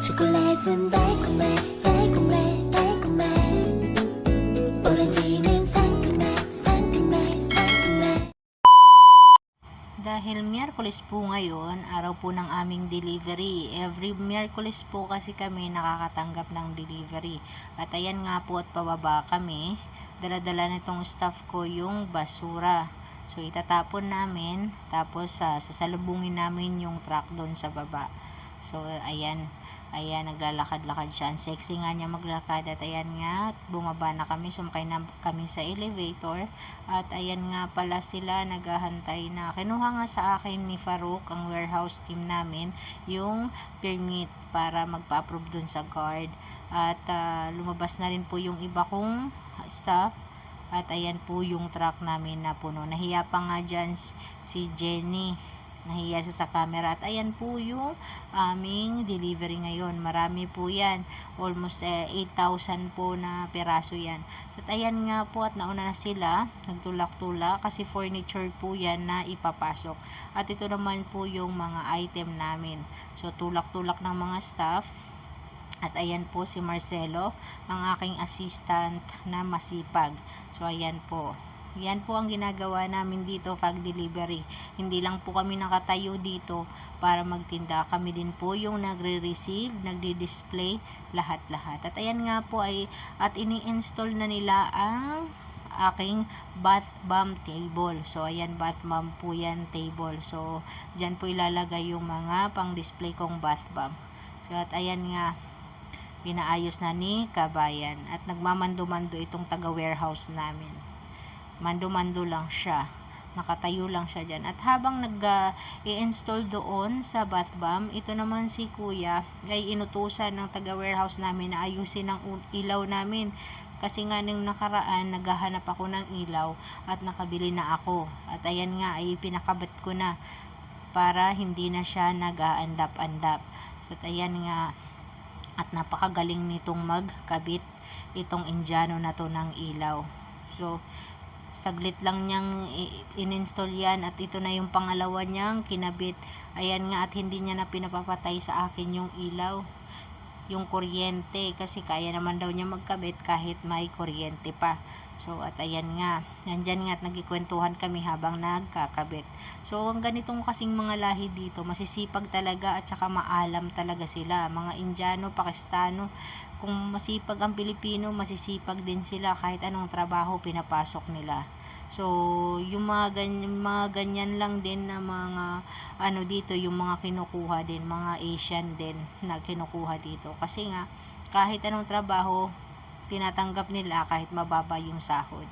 초콜릿은 달콤해 달콤해 달콤해 오렌지는 상큼해 상큼해 상큼해. Dahil Miyerkules po ngayon, araw po ng aming delivery. Every Miyerkules po kasi kami nakakatanggap ng delivery. At ayan nga po at pababa kami. Dala-dala nitong staff ko yung basura. So itatapon namin, tapos sasalubungin namin yung truck doon sa baba. So ayan, naglalakad-lakad siya. Ang sexy nga niya maglakad. At ayan nga, bumaba na kami, sumakay na kami sa elevator. At ayan nga pala sila, naghahantay na. Kinuha nga sa akin ni Farouk, ang warehouse team namin, yung permit para magpa-approve dun sa guard. At lumabas na rin po yung iba kong staff. At ayan po yung truck namin na puno. Nahiya pa nga dyan si Jenny. Nahiya siya sa camera. At ayan po yung aming delivery ngayon. Marami po yan. Almost 8,000 po na peraso yan. So, at ayan nga po, at nauna na sila. Nagtulak-tulak kasi furniture po yan na ipapasok. At ito naman po yung mga item namin. So tulak-tulak ng mga staff. At ayan po si Marcelo, ang aking assistant na masipag. So ayan po. Yan po ang ginagawa namin dito pag delivery. Hindi lang po kami nakatayo dito para magtinda. Kami din po yung nagre-receive, nagdi-display, lahat-lahat. At ayan nga po at ini-install na nila ang aking bath bomb table. So ayan, bath bomb po yan table. So dyan po ilalagay yung mga pang display kong bath bomb. So at ayan nga, pinaayos na ni Kabayan. At nagmamando-mando itong taga-warehouse namin. Mando-mando lang siya. Nakatayo lang siya dyan. At habang nag-i-install doon sa bath bomb, ito naman si Kuya ay inutusan ng taga-warehouse namin na ayusin ang ilaw namin. Kasi nga nung nakaraan, naghahanap ako ng ilaw at nakabili na ako. At ayan nga, ay pinakabit ko na para hindi na siya nag-aandap-andap. So at ayan nga, at napakagaling nitong magkabit itong Indiano na to ng ilaw. So saglit lang niyang in-install yan, at ito na yung pangalawa niyang kinabit. Ayan nga, at hindi niya na pinapapatay sa akin yung ilaw, yung kuryente, kasi kaya naman daw niya magkabit kahit may kuryente pa. So at ayan nga, nandyan nga at nagkikwentuhan kami habang nagkakabit. So ang ganitong kasing mga lahi dito, masisipag talaga at saka maalam talaga sila. Mga Indiano, Pakistano, kung masipag ang Pilipino, masisipag din sila kahit anong trabaho pinapasok nila. So yung mga ganyan lang din na mga dito, yung mga kinukuha din, mga Asian din na kinukuha dito. Kasi nga, kahit anong trabaho, tinatanggap nila kahit mababa yung sahod.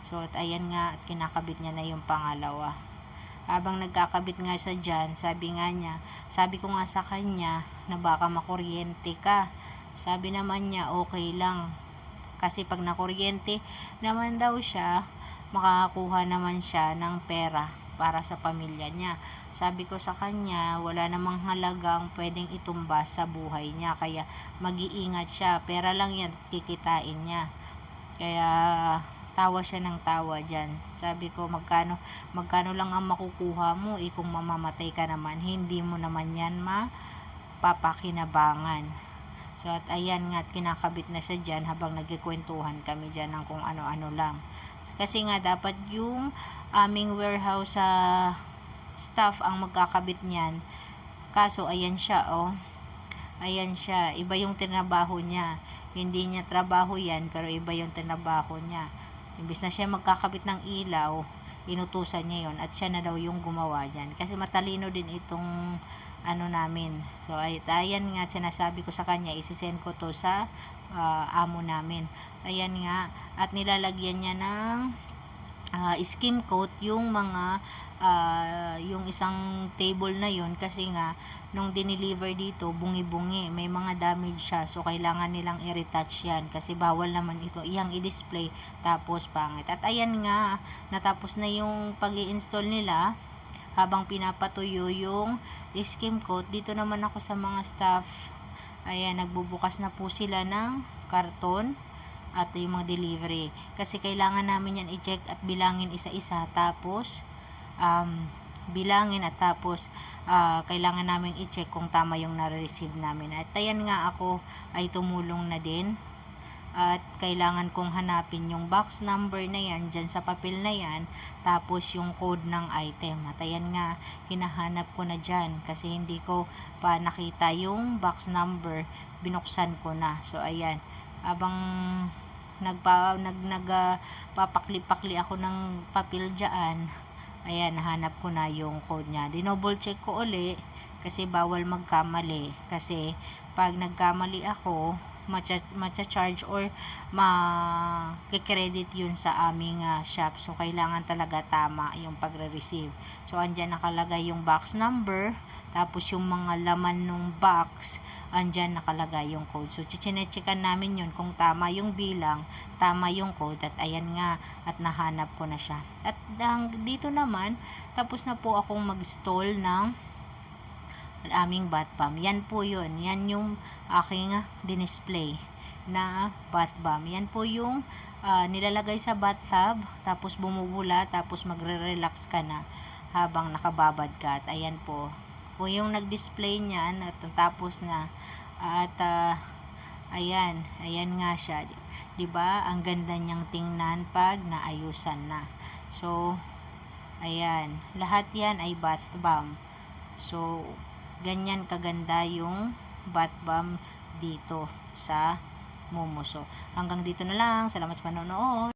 So at ayan nga, at kinakabit niya na yung pangalawa. Habang nagkakabit nga sa dyan, sabi ko nga sa kanya na baka makuryente ka. Sabi naman niya, okay lang. Kasi pag nakuryente naman daw siya, makakakuha naman siya ng pera para sa pamilya niya. Sabi ko sa kanya, wala namang halagang pwedeng itumbas sa buhay niya. Kaya mag-iingat siya. Pera lang yan, kikitain niya. Kaya tawa siya ng tawa dyan. Sabi ko, magkano lang ang makukuha mo, kung mamamatay ka naman, hindi mo naman yan mapapakinabangan. So at ayan nga, at kinakabit na siya dyan habang nagkikwentuhan kami dyan ng kung ano-ano lang. Kasi nga dapat yung aming warehouse staff ang magkakabit niyan. Kaso ayan siya, ayan siya, iba yung tinabaho niya. Hindi niya trabaho yan, pero iba yung tinabaho niya. Imbis na siya magkakabit ng ilaw, inutusan niya yon, at siya na daw yung gumawa dyan. Kasi matalino din itong namin. So ayan nga, sinasabi ko sa kanya, isisend ko to sa amo namin. Ayan nga, at nilalagyan niya ng skim coat yung mga yung isang table na yun, kasi nga nung dineliver dito, bungi-bungi, may mga damage siya. So kailangan nilang i-retouch yan, kasi bawal naman ito iyang i-display tapos pangit. At ayan nga, natapos na yung pag-i-install nila. Habang pinapatuyo yung skim coat, dito naman ako sa mga staff. Ayan, nagbubukas na po sila ng karton at yung mga delivery. Kasi kailangan namin yan i-check at bilangin isa-isa. Tapos, bilangin at tapos kailangan namin i-check kung tama yung na-receive namin. At ayan nga, ako ay tumulong na din at kailangan kong hanapin yung box number na yan dyan sa papel na yan, tapos yung code ng item. At ayan nga, hinahanap ko na dyan kasi hindi ko pa nakita yung box number, binuksan ko na. So ayan, abang papakli-pakli ako ng papel dyan, ayan, nahanap ko na yung code niya. Dinoble check ko uli kasi bawal magkamali, kasi pag nagkamali ako, matcha-charge or ma-credit yun sa aming shop. So kailangan talaga tama yung pagre-receive. So andyan nakalagay yung box number, tapos yung mga laman ng box, andyan nakalagay yung code. So chichinechekan namin yun kung tama yung bilang, tama yung code, at ayan nga, at nahanap ko na siya. At dito naman, tapos na po akong mag-stall ng aming bath bomb. Yan po yun. Yan yung aking dinisplay na bath bomb. Yan po yung nilalagay sa bathtub, tapos bumubula, tapos magre-relax ka na habang nakababad ka. At ayan po yung nag-display niyan, at tapos na. At ayan nga siya. 'Di ba? Ang ganda niyang tingnan pag naayusan na. So ayan, lahat yan ay bath bomb. So ganyan kaganda yung bath bomb dito sa Momo. So hanggang dito na lang. Salamat sa panonood.